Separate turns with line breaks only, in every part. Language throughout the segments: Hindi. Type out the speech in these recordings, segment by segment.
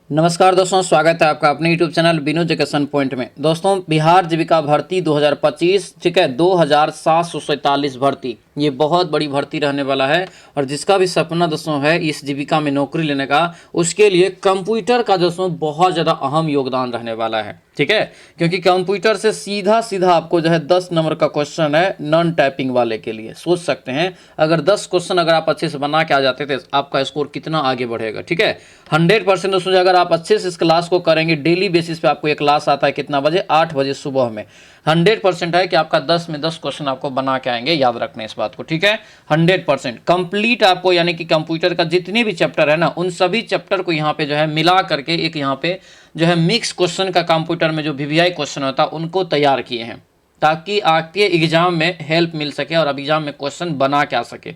नमस्कार दोस्तों, स्वागत है आपका अपने YouTube चैनल बिनु एजुकेशन पॉइंट में। दोस्तों, बिहार जीविका भर्ती 2025 ठीक है 2747 भर्ती, ये बहुत बड़ी भर्ती रहने वाला है। और जिसका भी सपना दोस्तों है इस जीविका में नौकरी लेने का, उसके लिए कंप्यूटर का दोस्तों बहुत ज़्यादा अहम योगदान रहने वाला है। ठीक है, क्योंकि कंप्यूटर से सीधा सीधा आपको जो है 10 नंबर का क्वेश्चन है नॉन टाइपिंग वाले के लिए। सोच सकते हैं अगर 10 क्वेश्चन अगर आप अच्छे से बना के आ जाते थे, आपका स्कोर कितना आगे बढ़ेगा। ठीक है, 100% दोस्तों अगर आप अच्छे से इस क्लास को करेंगे, डेली बेसिस पे आपको ये क्लास आता है कितना बजे, 8 बजे सुबह में। 100% है कि आपका 10 में 10 क्वेश्चन आपको बना के आएंगे, याद रखना इस बात को। ठीक है, 100% कंप्लीट आपको, यानी कि कंप्यूटर का जितने भी चैप्टर है ना, उन सभी चैप्टर को यहाँ पे जो है मिला करके एक यहाँ पे जो है मिक्स क्वेश्चन का कंप्यूटर में जो वीवीआई क्वेश्चन होता है उनको तैयार किए हैं, ताकि आपके एग्जाम में हेल्प मिल सके और अब एग्जाम में क्वेश्चन बना के आ सके।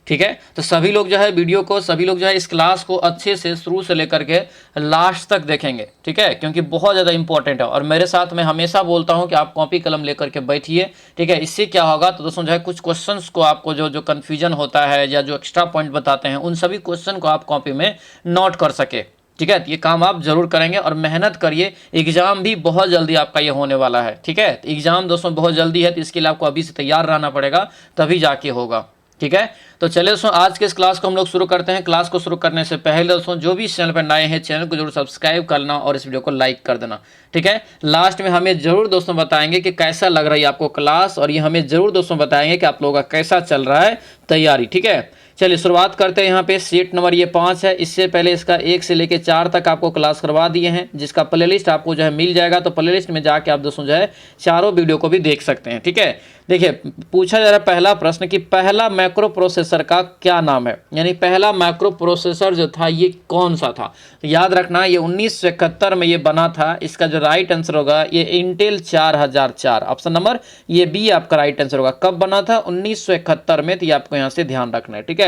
ठीक है, तो सभी लोग जो है वीडियो को, सभी लोग जो है इस क्लास को अच्छे से शुरू से लेकर के लास्ट तक देखेंगे। ठीक है, क्योंकि बहुत ज़्यादा इंपॉर्टेंट है। और मेरे साथ मैं हमेशा बोलता हूं कि आप कॉपी कलम लेकर के बैठिए। ठीक है, इससे क्या होगा तो दोस्तों जो है कुछ क्वेश्चंस को आपको जो कन्फ्यूजन होता है या जो एक्स्ट्रा पॉइंट बताते हैं, उन सभी क्वेश्चन को आप कॉपी में नोट कर सके। ठीक है, तो ये काम आप जरूर करेंगे और मेहनत करिए। एग्जाम भी बहुत जल्दी आपका ये होने वाला है। ठीक है, तो एग्जाम दोस्तों बहुत जल्दी है, तो इसके लिए आपको अभी से तैयार रहना पड़ेगा, तभी जाके होगा। ठीक है, तो चलिए दोस्तों आज के इस क्लास को हम लोग शुरू करते हैं। क्लास को शुरू करने से पहले दोस्तों जो भी इस चैनल पर नए हैं, चैनल को जरूर सब्सक्राइब करना और इस वीडियो को लाइक कर देना। ठीक है, लास्ट में हमें जरूर दोस्तों बताएंगे कि कैसा लग रही है आपको क्लास, और ये हमें जरूर दोस्तों बताएंगे कि आप लोगों का कैसा चल रहा है तैयारी। ठीक है, चलिए शुरुआत करते हैं। यहाँ पे सीट नंबर ये 5 है। इससे पहले इसका 1 से लेके 4 तक आपको क्लास करवा दिए हैं, जिसका प्लेलिस्ट आपको जो है मिल जाएगा। तो प्लेलिस्ट में जाके आप दोस्तों जो है चारों वीडियो को भी देख सकते हैं। ठीक है, देखिए पूछा जा रहा है पहला प्रश्न कि पहला माइक्रो प्रोसेसर का क्या नाम है, यानी पहला माइक्रो प्रोसेसर जो था ये कौन सा था। तो याद रखना ये 1971 में ये बना था। इसका जो राइट आंसर होगा ये इंटेल 4004, ऑप्शन नंबर ये बी आपका राइट आंसर होगा। कब बना था, 1971 में। तो ये आपको यहाँ से ध्यान रखना है। ठीक है,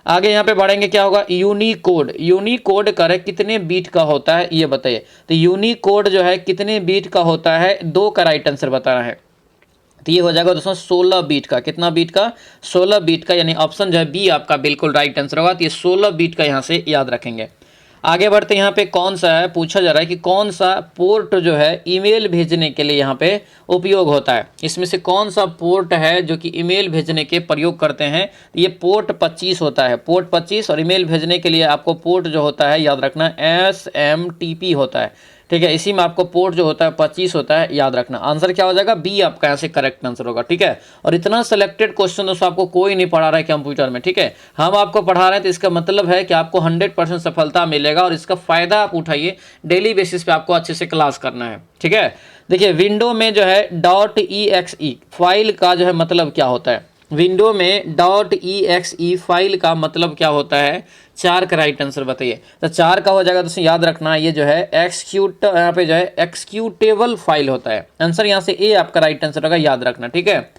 आगे यहाँ पे बढ़ेंगे, क्या होगा यूनिकोड। यूनिकोड करे कितने बीट का होता है ये बताइए। तो यूनिकोड जो है कितने बीट का होता है, 2 का राइट आंसर बताना है। तो ये हो जाएगा दोस्तों 16 बीट का। कितना बीट का, 16 बीट का, यानी ऑप्शन जो है बी आपका बिल्कुल राइट आंसर होगा। तो ये 16 बीट का यहाँ से याद रखेंगे। आगे बढ़ते यहाँ पे कौन सा है, पूछा जा रहा है कि कौन सा पोर्ट जो है ईमेल भेजने के लिए यहाँ पे उपयोग होता है। इसमें से कौन सा पोर्ट है जो कि ईमेल भेजने के प्रयोग करते हैं। ये पोर्ट 25 होता है, पोर्ट 25। और ईमेल भेजने के लिए आपको पोर्ट जो होता है याद रखना SMTP होता है। ठीक है, इसी में आपको पोर्ट जो होता है 25 होता है, याद रखना। आंसर क्या हो जाएगा, बी आपका यहाँ से करेक्ट आंसर होगा। ठीक है, और इतना सिलेक्टेड क्वेश्चन दोस्तों आपको कोई नहीं पढ़ा रहा है कंप्यूटर में। ठीक है, हम आपको पढ़ा रहे हैं, तो इसका मतलब है कि आपको 100% सफलता मिलेगा और इसका फायदा आप उठाइए। डेली बेसिस पे आपको अच्छे से क्लास करना है। ठीक है, देखिए विंडो में जो है .exe फाइल का जो है मतलब क्या होता है। विंडो में .exe फाइल का मतलब क्या होता है, 4 का राइट आंसर बताइए। तो 4 का हो जाएगा दोस्तों, याद रखना ये जो है यहाँ पे जो है एक्सिक्यूटेबल फाइल होता है। आंसर यहाँ से ए आपका राइट आंसर होगा, याद रखना। ठीक है,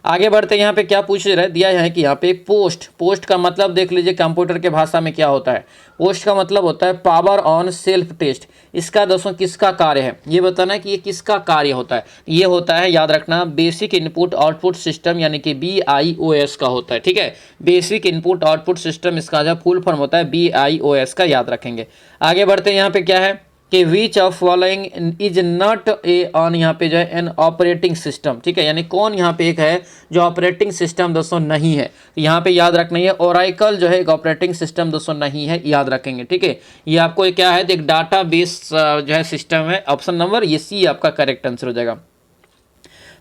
आगे बढ़ते यहाँ पे क्या पूछ रहे दिया है कि यहाँ पे पोस्ट का मतलब देख लीजिए कंप्यूटर के भाषा में क्या होता है। पोस्ट का मतलब होता है पावर ऑन सेल्फ टेस्ट। इसका दोस्तों किसका कार्य है ये बताना है कि ये किसका कार्य होता है। ये होता है, याद रखना, बेसिक इनपुट आउटपुट सिस्टम, यानी कि BIOS का होता है। ठीक है, बेसिक इनपुट आउटपुट सिस्टम, इसका जो फुल फॉर्म होता है BIOS का, याद रखेंगे। आगे बढ़ते हैं यहाँ पे क्या है कि which of following is not a on, यहाँ पे जो है एन ऑपरेटिंग सिस्टम। ठीक है, यानी कौन यहाँ पे एक है जो ऑपरेटिंग सिस्टम दोस्तों नहीं है। यहाँ पे याद रखना है ओरेकल जो है एक ऑपरेटिंग सिस्टम दोस्तों नहीं है, याद रखेंगे। ठीक है, ये आपको क्या है, एक डाटा बेस जो है सिस्टम है। ऑप्शन नंबर ये सी आपका करेक्ट आंसर हो जाएगा।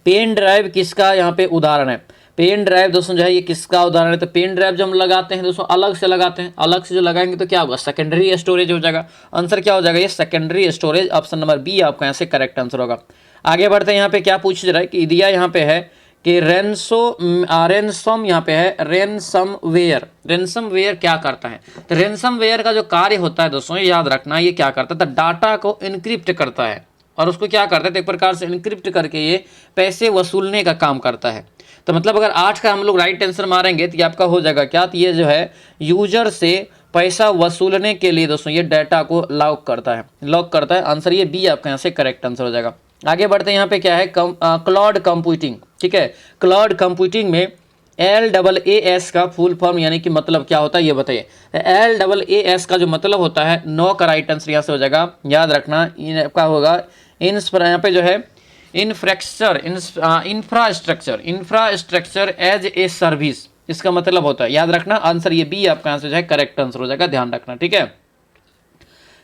पेन ड्राइव किसका यहाँ पे उदाहरण है। पेन ड्राइव दोस्तों जो है ये किसका उदाहरण है। तो पेन ड्राइव जब हम लगाते हैं दोस्तों अलग से लगाते हैं, अलग से जो लगाएंगे तो क्या होगा, सेकेंडरी स्टोरेज हो जाएगा। आंसर क्या हो जाएगा, ये secondary storage, option number B आपका यहाँ से करेक्ट आंसर होगा। आगे बढ़ते हैं, यहाँ पे क्या पूछ रहा है कि दिया यहाँ पे है कि रेंसम यहाँ पे है रेंसमवेयर। रेंसमवेयर क्या करता है। तो रेंसमवेयर का जो कार्य होता है दोस्तों याद रखना, ये क्या करता है, तो डाटा को इनक्रिप्ट करता है। और उसको क्या करता है, तो एक प्रकार से इनक्रिप्ट करके ये पैसे वसूलने का काम करता है। तो मतलब अगर 8 का हम लोग राइट आंसर मारेंगे तो ये आपका हो जाएगा क्या, तो ये जो है यूजर से पैसा वसूलने के लिए दोस्तों ये डाटा को लॉक करता है। आंसर ये बी आपका यहाँ से करेक्ट आंसर हो जाएगा। आगे बढ़ते हैं, यहाँ पे क्या है, क्लाउड कंप्यूटिंग। ठीक है, क्लाउड कंप्यूटिंग में LAAS का फुल फॉर्म यानी कि मतलब क्या होता है ये बताइए। LAAS का जो मतलब होता है, 9 का राइट आंसर यहाँ से हो जाएगा, याद रखना। क्या होगा, यहाँ पे जो है इंफ्रास्ट्रक्चर एज ए सर्विस, इसका मतलब होता है, याद रखना। आंसर ये बी आपका आंसर जो है करेक्ट आंसर हो जाएगा, ध्यान रखना, ठीक है।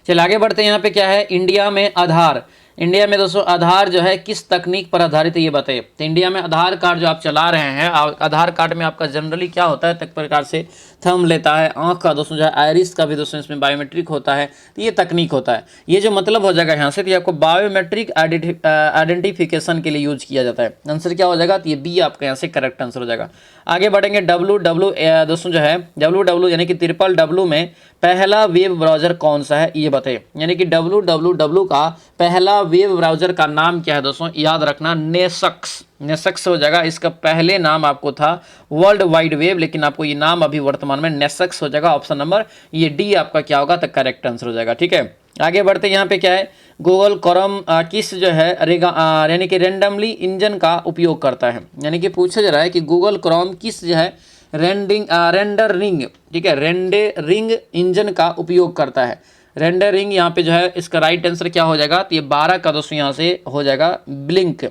चलिए आगे बढ़ते हैं। यहाँ पे क्या है, इंडिया में आधार, इंडिया में दोस्तों आधार जो है किस तकनीक पर आधारित है ये बताइए। तो इंडिया में आधार कार्ड जो आप चला रहे हैं, आधार कार्ड में आपका जनरली क्या होता है, तक प्रकार से थंब लेता है, आंख का दोस्तों जो है आयरिस का भी दोस्तों इसमें बायोमेट्रिक होता है, तो ये तकनीक होता है। ये जो मतलब हो जाएगा यहाँ से, तो ये आपको बायोमेट्रिक आइडेंटिफिकेशन के लिए यूज किया जाता है। आंसर क्या हो जाएगा, तो ये बी आपका यहाँ से करेक्ट आंसर हो जाएगा। आगे बढ़ेंगे। दोस्तों जो है WWW यानी कि WWW में पहला वेब ब्राउजर कौन सा है ये बताइए। यानी कि WWW का पहला वेब ब्राउजर का नाम क्या है दोस्तों, याद रखना, नेसक्स हो जाएगा। इसका पहले नाम आपको था वर्ल्ड वाइड वेब, लेकिन आपको ये नाम अभी वर्तमान में नेसक्स हो जाएगा। ऑप्शन नंबर ये डी आपका क्या होगा, तो करेक्ट आंसर हो जाएगा, ठीक है। आगे बढ़ते यहाँ पे क्या है, गूगल क्रोम किस जो है यानी कि रेंडमली इंजन का उपयोग करता है। यानी कि पूछा जा रहा है कि गूगल क्रोम किस जो है रेंडरिंग, ठीक है, रेंडरिंग इंजन का उपयोग करता है। रेंडरिंग यहाँ पे जो है इसका राइट आंसर क्या हो जाएगा, तो ये 12 का दोस्तों यहाँ से हो जाएगा ब्लिंक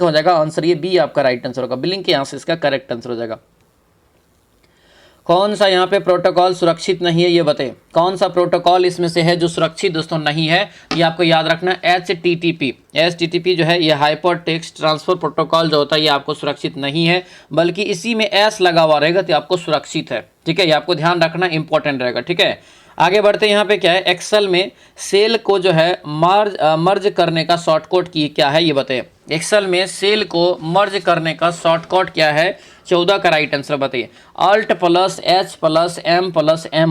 हो जाएगा। आंसर ये बी आपका राइट आंसर होगा, ब्लिंक यहाँ से इसका करेक्ट आंसर हो जाएगा। कौन सा यहाँ पे प्रोटोकॉल सुरक्षित नहीं है ये बताइए। कौन सा प्रोटोकॉल इसमें से है जो सुरक्षित दोस्तों नहीं है, ये आपको याद रखना। HTTP जो है ये हाइपर टेक्स्ट ट्रांसफर प्रोटोकॉल जो होता है, ये आपको सुरक्षित नहीं है, बल्कि इसी में एस लगा हुआ रहेगा तो आपको सुरक्षित है, ठीक है। ये आपको ध्यान रखना, इंपॉर्टेंट रहेगा, ठीक है। आगे बढ़ते हैं। यहाँ पे क्या है, एक्सेल में सेल को जो है मर्ज करने का शॉर्टकट की क्या है ये बताइए। एक्सेल में सेल को मर्ज करने का शॉर्टकट क्या है, 14 का राइट आंसर बताइए। Alt+H+M+M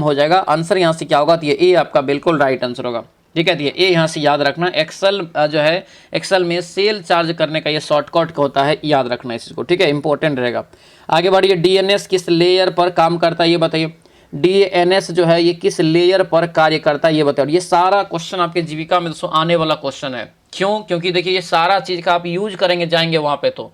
हो जाएगा। आंसर यहाँ से क्या होगा, तो ये ए आपका बिल्कुल राइट आंसर होगा, ठीक है। तो ये ए यहाँ से याद रखना। एक्सेल जो है, एक्सेल में सेल चार्ज करने का ये शॉर्टकट होता है, याद रखना इसको, ठीक है, इंपॉर्टेंट रहेगा। आगे बढ़िए। DNS किस लेयर पर काम करता है ये बताइए। DNS जो है ये किस लेयर पर कार्य करता है ये बताओ। ये सारा क्वेश्चन आपके जीविका में दोस्तों आने वाला क्वेश्चन है। क्यों, क्योंकि देखिए ये सारा चीज़ का आप यूज करेंगे जाएंगे वहाँ पे, तो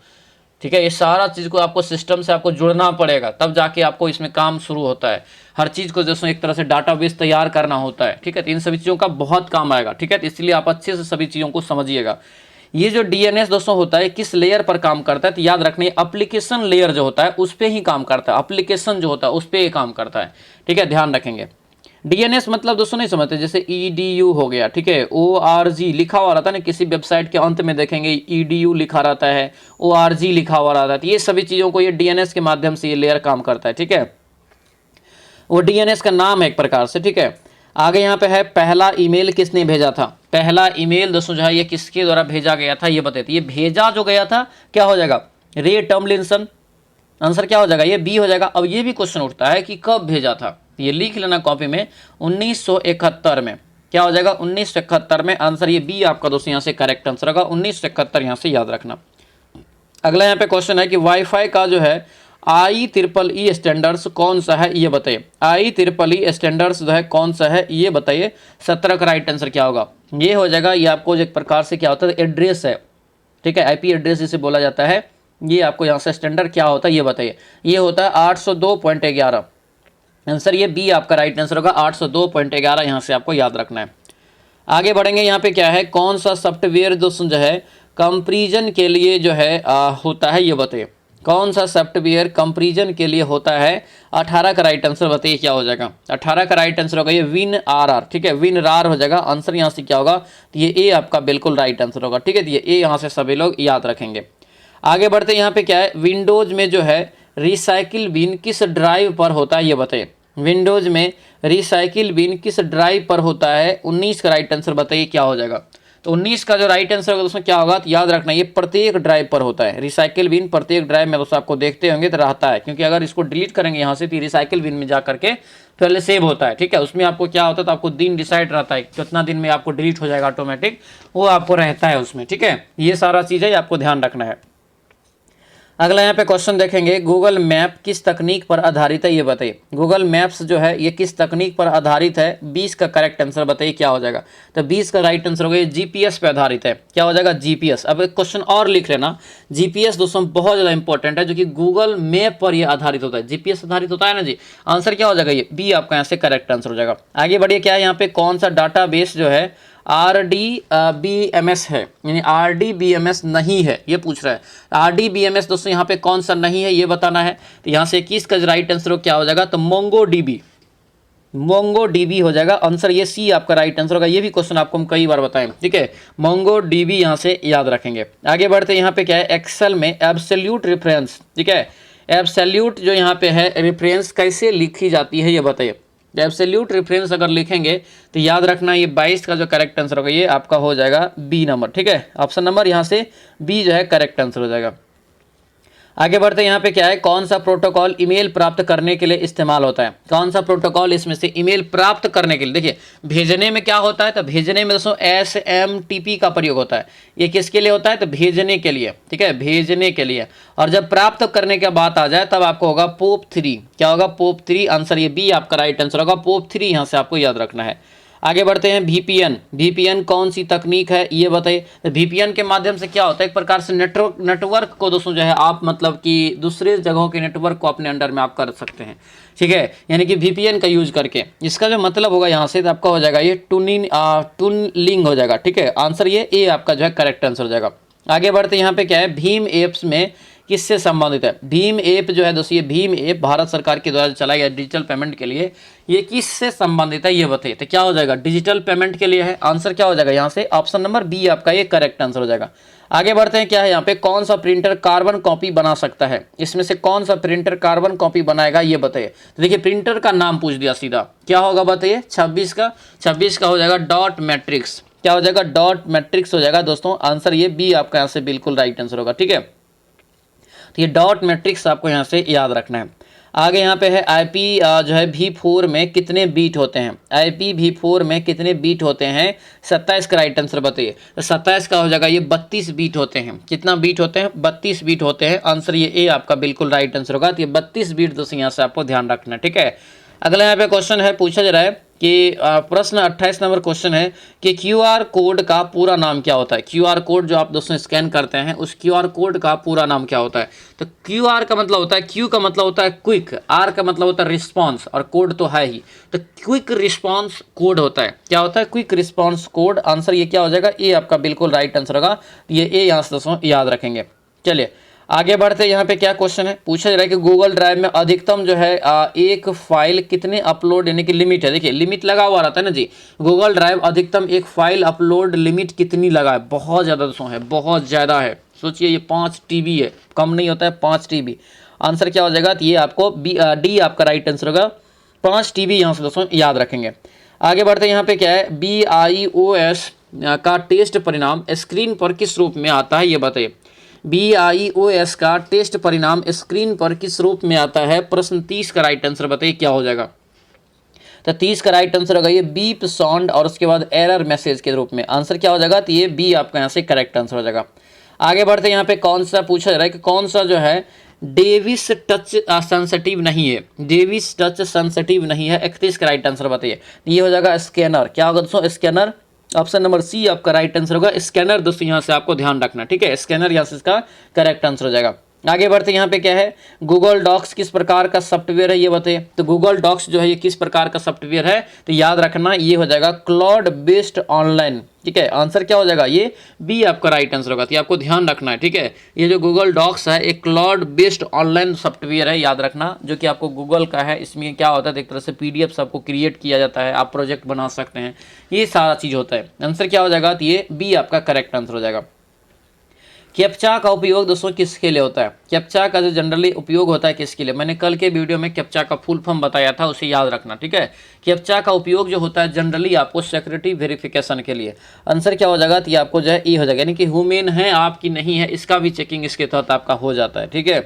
ठीक है, ये सारा चीज़ को आपको सिस्टम से आपको जुड़ना पड़ेगा, तब जाके आपको इसमें काम शुरू होता है। हर चीज़ को दोस्तों एक तरह से डाटाबेस तैयार करना होता है, ठीक है। तो इन सभी चीज़ों का बहुत काम आएगा, ठीक है। तो इसलिए आप अच्छे से सभी चीज़ों को समझिएगा। ये जो DNS दोस्तों होता है किस लेयर पर काम करता है, तो याद रखना एप्लीकेशन लेयर जो होता है उस पर ही काम करता है। एप्लीकेशन जो होता है उस पर ही काम करता है, ठीक है, ध्यान रखेंगे। DNS मतलब दोस्तों नहीं समझते, जैसे EDU हो गया, ठीक है, ORG लिखा हुआ रहता है ना, किसी वेबसाइट के अंत में देखेंगे EDU लिखा रहता है, ORG लिखा हुआ रहता है, तो ये सभी चीज़ों को ये DNS के माध्यम से ये लेयर काम करता है, ठीक है। वो DNS का नाम है एक प्रकार से, ठीक है। आगे यहाँ पे है, पहला ईमेल किसने भेजा था। पहला ईमेल दोस्तों जो है ये किसके द्वारा भेजा गया था ये बताइए। ये भेजा जो गया था क्या हो जाएगा, रे टॉमलिंसन। आंसर क्या हो जाएगा, ये बी हो जाएगा। अब ये भी क्वेश्चन उठता है कि कब भेजा था, ये लिख लेना कॉपी में, 1971 में। क्या हो जाएगा, 1971 में। आंसर ये बी आपका दोस्तों यहाँ से करेक्ट आंसर होगा, 1971 यहाँ से याद रखना। अगला यहाँ पे क्वेश्चन है कि वाईफाई का जो है IEEE स्टैंडर्ड्स कौन सा है ये बताइए। IEEE स्टैंडर्ड्स जो है कौन सा है ये बताइए। 17 का राइट आंसर क्या होगा, ये हो जाएगा। ये आपको एक प्रकार से क्या होता है, एड्रेस है, ठीक है, IP एड्रेस जिसे बोला जाता है। ये आपको यहाँ से स्टैंडर्ड क्या होता है ये बताइए। ये होता है 802.11। आंसर ये बी आपका राइट आंसर होगा, 802.11 यहाँ से आपको याद रखना है। आगे बढ़ेंगे। यहाँ पे क्या है, कौन सा सॉफ्टवेयर दोस्तों जो है कंपैरिजन के लिए जो है होता है ये बताइए। कौन सा सॉफ्टवेयर कंपैरिजन के लिए होता है। 18 का राइट आंसर बताइए क्या हो जाएगा। 18 का राइट आंसर होगा ये WinRR, ठीक है, WinRAR हो जाएगा। आंसर यहाँ से क्या होगा, तो ये ए आपका बिल्कुल राइट आंसर होगा, ठीक है। तो ये ए यहाँ से सभी लोग याद रखेंगे। आगे बढ़ते यहाँ पे क्या है, विंडोज में जो है रिसाइकिल बिन किस ड्राइव पर होता है ये बताइए। विंडोज में रिसाइकिल बिन किस ड्राइव पर होता है। 19 का राइट आंसर बताइए क्या हो जाएगा। तो 19 का जो राइट आंसर होगा दोस्तों क्या होगा, तो याद रखना ये प्रत्येक ड्राइव पर होता है। रिसाइकिल बिन प्रत्येक ड्राइव में दोस्तों आपको देखते होंगे तो रहता है, क्योंकि अगर इसको डिलीट करेंगे यहाँ से तो रिसाइकिल बिन में जा करके पहले सेव होता है, ठीक है। उसमें आपको क्या होता है, तो आपको दिन डिसाइड रहता है कितना दिन में आपको डिलीट हो जाएगा ऑटोमेटिक, वो आपको रहता है उसमें, ठीक है। ये सारा चीज़ है, आपको ध्यान रखना है। अगला यहाँ पे क्वेश्चन देखेंगे, गूगल मैप किस तकनीक पर आधारित है ये बताइए। गूगल मैप्स जो है ये किस तकनीक पर आधारित है, 20 का करेक्ट आंसर बताइए क्या हो जाएगा। तो 20 का राइट आंसर होगा ये जीपीएस पे आधारित है। क्या हो जाएगा, जीपीएस। अब एक क्वेश्चन और लिख लेना, जीपीएस दोस्तों बहुत ज़्यादा इंपॉर्टेंट है, जो कि गूगल मैप पर ये आधारित होता है, जीपीएस आधारित होता है ना जी। आंसर क्या हो जाएगा, ये बी आपका यहाँ से करेक्ट आंसर हो जाएगा। आगे बढ़िए, क्या है यहाँ पे, कौन सा डाटा बेस जो है RDBMS है, यानी RDBMS नहीं है, ये पूछ रहा है। RDBMS दोस्तों यहाँ पे कौन सा नहीं है ये बताना है। तो यहाँ से 21 का राइट आंसर क्या हो जाएगा, तो MongoDB हो जाएगा आंसर, ये सी आपका राइट आंसर होगा। ये भी क्वेश्चन आपको हम कई बार बताएं, ठीक है। MongoDB यहाँ से याद रखेंगे। आगे बढ़ते यहाँ पे क्या है, एक्सेल में एब्सोल्यूट रेफरेंस, ठीक है। एब्सोल्यूट जो यहाँ पे है रेफरेंस कैसे लिखी जाती है ये बताइए। एब्सोल्यूट रेफरेंस अगर लिखेंगे तो याद रखना ये 22 का जो करेक्ट आंसर होगा ये आपका हो जाएगा बी नंबर, ठीक है। ऑप्शन नंबर यहाँ से बी जो है करेक्ट आंसर हो जाएगा। आगे बढ़ते यहाँ पे क्या है, कौन सा प्रोटोकॉल ईमेल प्राप्त करने के लिए इस्तेमाल होता है। कौन सा प्रोटोकॉल इसमें से ईमेल प्राप्त करने के लिए, देखिए भेजने में क्या होता है, तो भेजने में दोस्तों SMTP का प्रयोग होता है। ये किसके लिए होता है, तो भेजने के लिए, ठीक है, भेजने के लिए। और जब प्राप्त करने की बात आ जाए तब आपको होगा POP3। क्या होगा, POP3 आंसर, ये बी आपका राइट आंसर होगा। POP3 यहाँ से आपको याद रखना है। आगे बढ़ते हैं, VPN कौन सी तकनीक है ये बताइए। तो VPN के माध्यम से क्या होता है, एक प्रकार से नेटवर्क को दोस्तों जो है आप मतलब कि दूसरे जगहों के नेटवर्क को अपने अंडर में आप कर सकते हैं, ठीक है, यानी कि VPN का यूज करके। इसका जो मतलब होगा यहाँ से तो आपका हो जाएगा ये टूनलिंग हो जाएगा, ठीक है। आंसर ये ए आपका जो है करेक्ट आंसर हो जाएगा। आगे बढ़ते यहाँ पे क्या है, भीम एप्स में किससे संबंधित है। भीम ऐप जो है दोस्तों, ये भीम ऐप भारत सरकार के द्वारा चलाया गया डिजिटल पेमेंट के लिए, ये किससे संबंधित है ये बताइए। तो क्या हो जाएगा, डिजिटल पेमेंट के लिए है। आंसर क्या हो जाएगा यहाँ से, ऑप्शन नंबर बी आपका ये करेक्ट आंसर हो जाएगा। आगे बढ़ते हैं, क्या है यहाँ पे, कौन सा प्रिंटर कार्बन कॉपी बना सकता है। इसमें से कौन सा प्रिंटर कार्बन कॉपी बनाएगा ये बताइए। तो देखिए प्रिंटर का नाम पूछ दिया सीधा, क्या होगा बताइए, 26 का हो जाएगा डॉट मैट्रिक्स। क्या हो जाएगा, डॉट मैट्रिक्स हो जाएगा दोस्तों। आंसर ये बी आपका यहाँ से बिल्कुल राइट आंसर होगा, ठीक है। तो ये डॉट मैट्रिक्स आपको यहाँ से याद रखना है। आगे यहाँ पे है IP जो है V4 में कितने बीट होते हैं। IPv4 में कितने बीट होते हैं, 27 का राइट आंसर बताइए। तो 27 का हो जाएगा ये 32 बीट होते हैं। कितना बीट होते हैं, 32 बीट होते हैं। आंसर ये ए आपका बिल्कुल राइट आंसर होगा। तो ये 32 बीट दोस्तों यहाँ से आपको ध्यान रखना है, ठीक है। अगला यहाँ पे क्वेश्चन है, पूछा जा रहा है कि प्रश्न 28 नंबर क्वेश्चन है कि QR कोड का पूरा नाम क्या होता है। QR कोड जो आप दोस्तों स्कैन करते हैं उस QR कोड का पूरा नाम क्या होता है। तो QR का मतलब होता है, Q का मतलब होता है क्विक, R का मतलब होता है रिस्पांस और कोड तो है ही, तो क्विक रिस्पांस कोड होता है। क्या होता है, क्विक रिस्पांस कोड। आंसर ये क्या हो जाएगा, ए आपका बिल्कुल राइट आंसर होगा। ये ए यहाँ से दोस्तों याद रखेंगे। चलिए आगे बढ़ते, यहाँ पे क्या क्वेश्चन है, पूछा जा रहा है कि गूगल ड्राइव में अधिकतम जो है एक फाइल कितने अपलोड, यानी कि लिमिट है। देखिए लिमिट लगा हुआ रहता है ना जी, गूगल ड्राइव अधिकतम एक फाइल अपलोड लिमिट कितनी लगा है, बहुत ज़्यादा दोस्तों है, बहुत ज़्यादा है। सोचिए ये 5 TB है, कम नहीं होता है 5 TB। आंसर क्या हो जाएगा, तो ये आपको डी आपका राइट आंसर होगा, 5 TB यहाँ से दोस्तों याद रखेंगे। आगे बढ़ते यहाँ पे क्या है, BIOS का टेस्ट परिणाम स्क्रीन पर किस रूप में आता है ये बताइए। BIOS का टेस्ट परिणाम स्क्रीन पर किस रूप में आता है। प्रश्न 30 का राइट आंसर बताइए क्या हो जाएगा। तो 30 का राइट आंसर होगा ये बीप साउंड और उसके बाद एरर मैसेज के रूप में। आंसर क्या हो जाएगा, तो ये बी आपका यहाँ से करेक्ट आंसर हो जाएगा। आगे बढ़ते यहाँ पे कौन सा पूछा जा रहा है कि कौन सा जो है डेविस टच सेंसिटिव नहीं है। डेविस टच सेंसिटिव नहीं है, 31 का राइट आंसर बताइए। ये हो जाएगा स्कैनर। क्या होगा दोस्तों, स्कैनर। ऑप्शन नंबर सी आपका राइट आंसर होगा, स्कैनर। दोस्तों यहाँ से आपको ध्यान रखना, ठीक है, स्कैनर यहाँ से इसका करेक्ट आंसर हो जाएगा। आगे बढ़ते यहाँ पे क्या है, गूगल डॉक्स किस प्रकार का सॉफ्टवेयर है ये बताइए। तो गूगल डॉक्स जो है ये किस प्रकार का सॉफ्टवेयर है, तो याद रखना ये हो जाएगा क्लाउड बेस्ड ऑनलाइन, ठीक है। आंसर क्या हो जाएगा, ये बी आपका राइट आंसर होगा। तो आपको ध्यान रखना है, ठीक है। ये जो गूगल डॉक्स है एक क्लाउड बेस्ड ऑनलाइन सॉफ्टवेयर है, याद रखना, जो कि आपको गूगल का है। इसमें क्या होता है, एक तरह से PDF आपको क्रिएट किया जाता है, आप प्रोजेक्ट बना सकते हैं, ये सारा चीज़ होता है। आंसर क्या हो जाएगा, तो ये बी आपका करेक्ट आंसर हो जाएगा। कैप्चा का उपयोग दोस्तों किसके लिए होता है। कैप्चा का जो जनरली उपयोग होता है किसके लिए, मैंने कल के वीडियो में कैप्चा का फुल फॉर्म बताया था, उसे याद रखना, ठीक है। कैप्चा का उपयोग जो होता है जनरली आपको सिक्योरिटी वेरिफिकेशन के लिए। आंसर क्या हो जाएगा, तो ये आपको जो है ई हो जाएगा, यानी कि ह्यूमन है आपकी नहीं है, इसका भी चेकिंग इसके तहत आपका हो जाता है, ठीक है।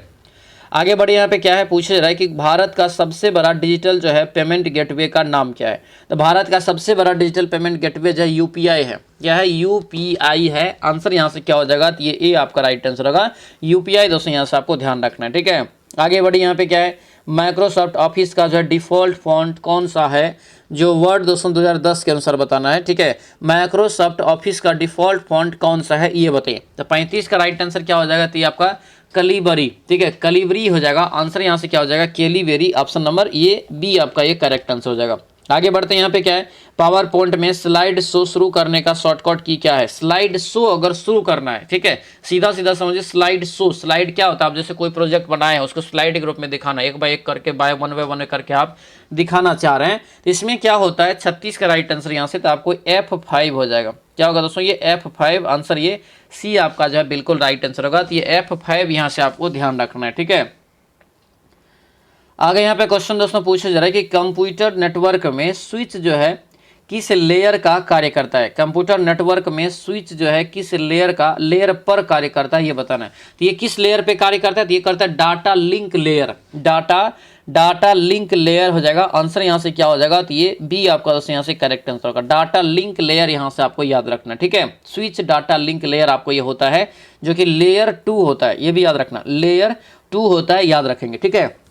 आगे बढ़े, यहाँ पे क्या है पूछा जा रहा है कि भारत का सबसे बड़ा डिजिटल जो है पेमेंट गेटवे का नाम क्या है। तो भारत का सबसे बड़ा डिजिटल पेमेंट गेटवे जो है यूपीआई है। क्या है? यूपीआई है। आंसर यहाँ से क्या हो जाएगा? तो ये ए आपका राइट आंसर होगा, यूपीआई। दोस्तों यहाँ से आपको ध्यान रखना है, ठीक है। आगे बढ़ी, यहाँ पे क्या है, माइक्रोसॉफ्ट ऑफिस का जो है डिफॉल्ट फॉन्ट कौन सा है, जो वर्ड दोस्तों 2010 के अनुसार बताना है, ठीक है। माइक्रोसॉफ्ट ऑफिस का डिफॉल्ट फॉन्ट कौन सा है ये बताइए। तो 35 का राइट आंसर क्या हो जाएगा? तो ये आपका कलीबरी, ठीक है, कलीबरी हो जाएगा। आंसर यहाँ से क्या हो जाएगा? केलीबेरी। ऑप्शन नंबर ये बी आपका ये करेक्ट आंसर हो जाएगा। आगे बढ़ते हैं, यहाँ पे क्या है, पावर पॉइंट में स्लाइड शो शुरू करने का शॉर्टकट की क्या है। स्लाइड शो अगर शुरू करना है, ठीक है, सीधा सीधा समझिए, स्लाइड शो, स्लाइड क्या होता है, आप जैसे कोई प्रोजेक्ट बनाए हैं उसको स्लाइड के रूप में दिखाना, एक बाय एक करके, वन बाय वन करके आप दिखाना चाह रहे हैं। तो इसमें क्या होता है, 36 का राइट आंसर यहाँ से, तो आपको F5 हो जाएगा। क्या होगा दोस्तों? ये F5 आंसर, ये सी आपका जो है बिल्कुल राइट आंसर होगा। तो ये F5 यहाँ से आपको ध्यान रखना है, ठीक है। आगे यहाँ पे क्वेश्चन दोस्तों पूछा जा रहा है कि कंप्यूटर नेटवर्क में स्विच जो है किस लेयर का कार्य करता है। कंप्यूटर नेटवर्क में स्विच जो है किस लेयर पर कार्य करता है ये बताना है। तो ये किस लेयर पे कार्य करता है? तो ये करता है data link layer. Data link layer हो जाएगा। आंसर यहाँ से क्या हो जाएगा? तो ये बी आपका दोस्तों यहाँ से करेक्ट आंसर होगा। डाटा लिंक लेयर यहाँ से आपको याद रखना, ठीक है। स्विच डाटा लिंक लेयर आपको ये होता है, जो कि लेयर 2 होता है, ये भी याद रखना, लेयर 2 होता है, याद रखेंगे, ठीक है।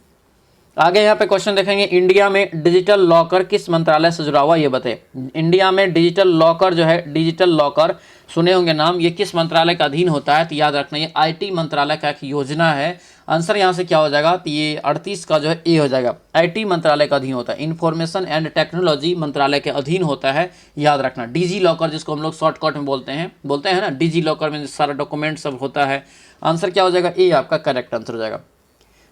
आगे यहाँ पे क्वेश्चन देखेंगे, इंडिया में डिजिटल लॉकर किस मंत्रालय से जुड़ा हुआ ये बताए। इंडिया में डिजिटल लॉकर जो है, डिजिटल लॉकर सुने होंगे नाम, ये किस मंत्रालय का अधीन होता है? तो याद रखना ये आईटी मंत्रालय का एक योजना है। आंसर यहाँ से क्या हो जाएगा? तो ये 38 का जो है ए हो जाएगा। आईटी मंत्रालय का अधीन होता है, इंफॉर्मेशन एंड टेक्नोलॉजी मंत्रालय के अधीन होता है, याद रखना। डिजी लॉकर जिसको हम लोग शॉर्टकट में बोलते हैं ना, डिजी लॉकर में सारा डॉक्यूमेंट सब होता है। आंसर क्या हो जाएगा? ए आपका करेक्ट आंसर हो जाएगा,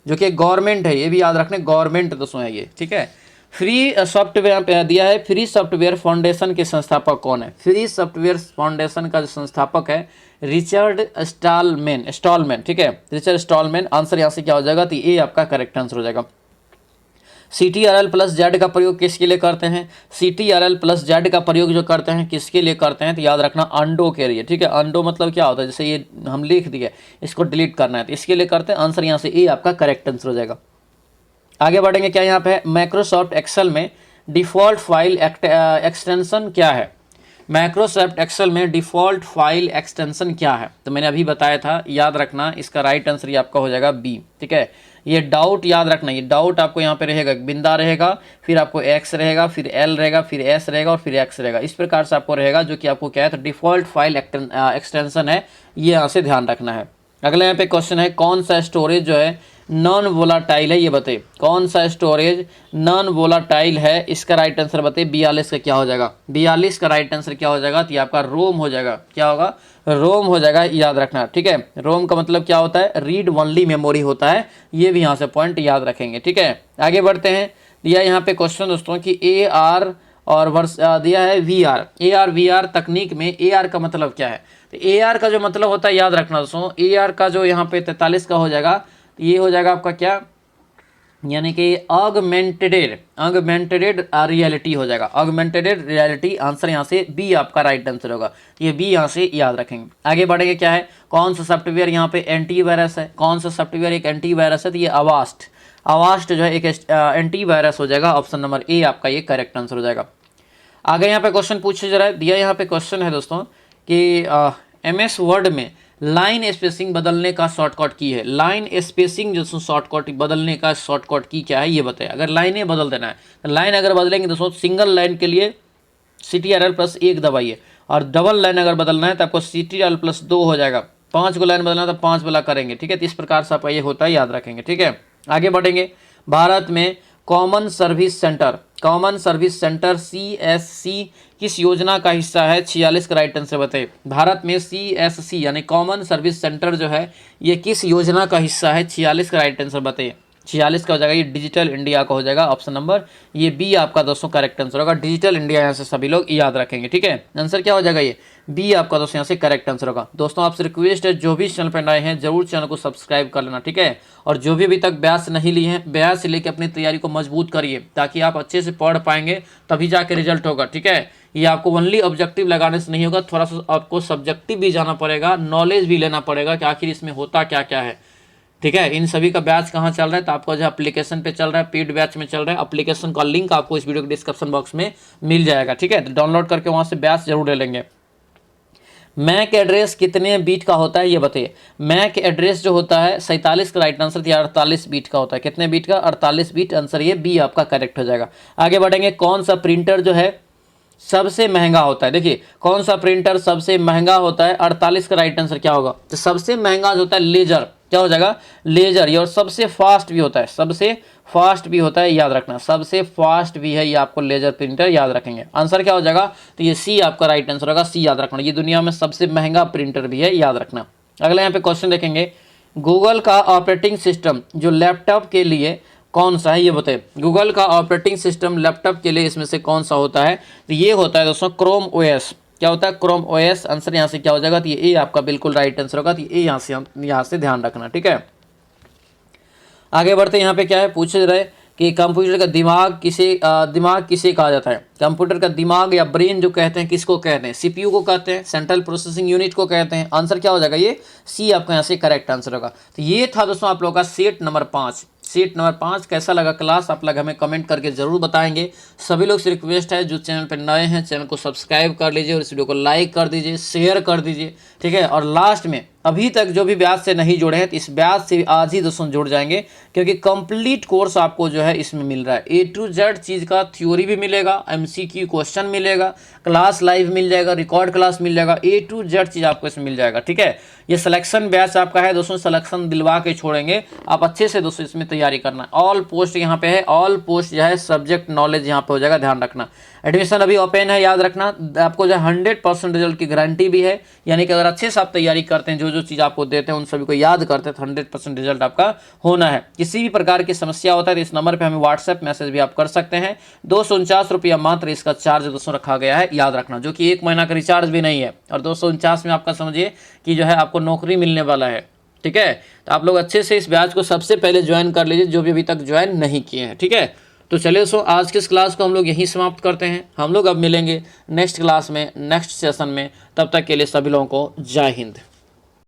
जो कि गवर्नमेंट है, ये भी याद रखने, गवर्नमेंट दोस्तों है ये, ठीक है। फ्री सॉफ्टवेयर पे दिया है, फ्री सॉफ्टवेयर फाउंडेशन के संस्थापक कौन है? फ्री सॉफ्टवेयर फाउंडेशन का जो संस्थापक है रिचर्ड स्टॉलमैन, ठीक है, रिचर्ड स्टॉलमैन। आंसर यहाँ से क्या हो जाएगा? तो ये आपका करेक्ट आंसर हो जाएगा। CTRL+Z का प्रयोग किसके लिए करते हैं? CTRL+Z का प्रयोग जो करते हैं किसके लिए करते हैं? तो याद रखना अंडो के लिए, ठीक है। अंडो मतलब क्या होता है? जैसे ये हम लिख दिए, इसको डिलीट करना है, तो इसके लिए करते हैं। आंसर यहाँ से ए आपका करेक्ट आंसर हो जाएगा। आगे बढ़ेंगे, क्या यहाँ पे माइक्रोसॉफ्ट एक्सेल में डिफ़ॉल्ट फाइल एक्सटेंशन क्या है? माइक्रोसॉफ्ट एक्सेल में डिफ़ॉल्ट फाइल एक्सटेंशन क्या है? तो मैंने अभी बताया था, याद रखना, इसका राइट आंसर ये आपका हो जाएगा बी, ठीक है। ये डाउट याद रखना, ये डाउट आपको यहाँ पे रहेगा, बिंदा रहेगा, फिर आपको एक्स रहेगा, फिर एल रहेगा, फिर एस रहेगा और फिर एक्स रहेगा, इस प्रकार से आपको रहेगा, जो कि आपको क्या है, तो डिफ़ॉल्ट फाइल एक्सटेंशन है, ये यहाँ से ध्यान रखना है। अगला यहाँ पे क्वेश्चन है, कौन सा स्टोरेज जो है नॉन वोलाटाइल है ये बताइए। कौन सा स्टोरेज नॉन वोलाटाइल है? इसका राइट आंसर बताइए। 42 का क्या हो जाएगा? 42 का राइट आंसर क्या हो जाएगा? तो ये आपका रोम हो जाएगा। क्या होगा? रोम हो जाएगा, याद रखना, ठीक है। रोम का मतलब क्या होता है? रीड ओनली मेमोरी होता है, ये भी यहाँ से पॉइंट याद रखेंगे, ठीक है। आगे बढ़ते हैं, दिया यहाँ पे क्वेश्चन दोस्तों कि AR और वर्ष दिया है VR। AR VR तकनीक में AR का मतलब क्या है? तो AR का जो मतलब होता है, याद रखना दोस्तों, AR का जो यहाँ पे 43 का हो जाएगा, ये हो जाएगा आपका क्या, यानी कि ऑगमेंटेड रियलिटी हो जाएगा, ऑगमेंटेड रियलिटी। आंसर यहाँ से बी आपका राइट आंसर होगा, ये बी यहाँ से याद रखेंगे। आगे बढ़ेंगे, क्या है, कौन सा सॉफ्टवेयर यहाँ पे एंटीवायरस है? कौन सा सॉफ्टवेयर एक एंटीवायरस है? तो ये अवास्ट जो है एक एंटीवायरस हो जाएगा। ऑप्शन नंबर ए आपका ये करेक्ट आंसर हो जाएगा। आगे यहाँ पे क्वेश्चन पूछा जा रहा है, दिया यहाँ पे क्वेश्चन है दोस्तों कि MS वर्ड में लाइन स्पेसिंग बदलने का शॉर्टकट की है। लाइन स्पेसिंग जो शॉर्टकट बदलने का शॉर्टकट की क्या है ये बताए। अगर लाइनें बदल देना है, तो लाइन अगर बदलेंगे दोस्तों, सिंगल लाइन के लिए CTRL+1 दबाइए, और डबल लाइन अगर बदलना है तो आपको CTRL+2 हो जाएगा। 5 को लाइन बदलना है तो 5 वाला करेंगे, ठीक है। तो इस प्रकार से आपका ये होता है, याद रखेंगे, ठीक है। आगे बढ़ेंगे, भारत में कॉमन सर्विस सेंटर CSC किस योजना का हिस्सा है? 46 का राइट आंसर बताइए। भारत में CSC यानी कॉमन सर्विस सेंटर जो है, ये किस योजना का हिस्सा है? 46 का राइट आंसर बताइए। 46 का हो जाएगा ये डिजिटल इंडिया का हो जाएगा। ऑप्शन नंबर ये बी आपका दोस्तों करेक्ट आंसर होगा। डिजिटल इंडिया यहाँ से सभी लोग याद रखेंगे, ठीक है। आंसर क्या हो जाएगा? ये बी आपका दोस्तों यहाँ से करेक्ट आंसर होगा। दोस्तों आपसे रिक्वेस्ट है, जो भी चैनल पर नए हैं जरूर चैनल को सब्सक्राइब कर लेना, ठीक है। और जो भी अभी तक ब्यास नहीं लिए हैं, ब्यास लेके अपनी तैयारी को मजबूत करिए, ताकि आप अच्छे से पढ़ पाएंगे, तभी जाके रिजल्ट होगा, ठीक है। ये आपको ओनली ऑब्जेक्टिव लगाने से नहीं होगा, थोड़ा सा आपको सब्जेक्टिव भी जाना पड़ेगा, नॉलेज भी लेना पड़ेगा कि आखिर इसमें होता क्या क्या है। ठीक है। इन सभी का बैच कहाँ चल रहा है, तो आपको जो एप्लीकेशन पे चल रहा है, पेड बैच में चल रहा है। एप्लीकेशन का लिंक आपको इस वीडियो के डिस्क्रिप्शन बॉक्स में मिल जाएगा, ठीक है। तो डाउनलोड करके वहाँ से बैच जरूर ले लेंगे। मैक एड्रेस कितने बीट का होता है ये बताइए। मैक एड्रेस जो होता है 47 का राइट आंसर, या 48 बीट का होता है। कितने बीट का, 48 बीट। आंसर ये बी आपका करेक्ट हो जाएगा। आगे बढ़ेंगे। कौन सा प्रिंटर जो है सबसे महंगा होता है, देखिए कौन सा प्रिंटर सबसे महंगा होता है। 48 का राइट आंसर क्या होगा, तो सबसे महंगा जो होता है लेजर, क्या हो जाएगा, लेजर। ये और सबसे फास्ट भी होता है, सबसे फास्ट भी होता है, याद रखना, सबसे फास्ट भी है ये आपको लेजर प्रिंटर, याद रखेंगे। आंसर क्या हो जाएगा, तो ये सी आपका राइट आंसर होगा, सी याद रखना। ये दुनिया में सबसे महंगा प्रिंटर भी है, याद रखना। अगला यहाँ पे क्वेश्चन देखेंगे। गूगल का ऑपरेटिंग सिस्टम जो लैपटॉप के लिए कौन सा है ये बताइए। गूगल का ऑपरेटिंग सिस्टम लैपटॉप के लिए इसमें से कौन सा होता है, तो ये होता है दोस्तों क्रोम ओएस। क्या होता है, क्रोम ओएस। आंसर यहाँ से क्या हो जाएगा, तो ये ए आपका बिल्कुल राइट आंसर होगा। तो ये यहाँ से ध्यान रखना, ठीक है। आगे बढ़ते यहाँ पे क्या है, पूछ रहे कि कंप्यूटर का दिमाग किसे कहा जाता है। कंप्यूटर का दिमाग या ब्रेन जो कहते हैं किसको कहते हैं, सीपीयू को कहते हैं, सेंट्रल प्रोसेसिंग यूनिट को कहते हैं। आंसर क्या हो जाएगा, ये सी आपका यहाँ से करेक्ट आंसर होगा। तो ये था दोस्तों आप लोगों का सेट नंबर 5। सेट नंबर 5 कैसा लगा क्लास, आप लोग हमें कमेंट करके जरूर बताएंगे। सभी लोग से रिक्वेस्ट है जो चैनल पर नए हैं चैनल को सब्सक्राइब कर लीजिए और इस वीडियो को लाइक कर दीजिए, शेयर कर दीजिए, ठीक है। और लास्ट में अभी तक जो भी ब्याज से नहीं जुड़े हैं तो इस ब्याज से आज ही दोस्तों जुड़ जाएंगे, क्योंकि कंप्लीट कोर्स आपको जो है इसमें मिल रहा है। ए टू जेड चीज़ का थ्योरी भी मिलेगा, एमसीक्यू क्वेश्चन मिलेगा, क्लास लाइव मिल जाएगा, रिकॉर्ड क्लास मिल जाएगा, ए टू जेड चीज़ आपको इसमें मिल जाएगा, ठीक है। ये सिलेक्शन बैच आपका है दोस्तों, सिलेक्शन दिलवा के छोड़ेंगे। आप अच्छे से दोस्तों इसमें तैयारी करना। ऑल पोस्ट यहाँ पे है, ऑल पोस्ट जो है सब्जेक्ट नॉलेज यहाँ पे हो जाएगा, ध्यान रखना। एडमिशन अभी ओपन है, याद रखना। आपको जो 100% रिजल्ट की गारंटी भी है, यानी कि अगर अच्छे से आप तैयारी करते हैं, जो चीज़ आपको देते हैं उन सभी को याद करते हैं, तो 100% रिजल्ट आपका होना है। किसी भी प्रकार की समस्या होता है तो इस नंबर पे हमें व्हाट्सएप मैसेज भी आप कर सकते हैं। 249 रुपया मात्र इसका चार्ज दोस्तों रखा गया है, याद रखना, जो कि 1 महीना का रिचार्ज भी नहीं है। और 249 में आपका समझिए कि जो है आपको नौकरी मिलने वाला है, ठीक है। तो आप लोग अच्छे से इस बैच को सबसे पहले ज्वाइन कर लीजिए, जो भी अभी तक ज्वाइन नहीं किए हैं, ठीक है। तो चलिए दोस्तों आज की इस क्लास को हम लोग यहीं समाप्त करते हैं। हम लोग अब मिलेंगे नेक्स्ट क्लास में, नेक्स्ट सेशन में। तब तक के लिए सभी लोगों को जय हिंद।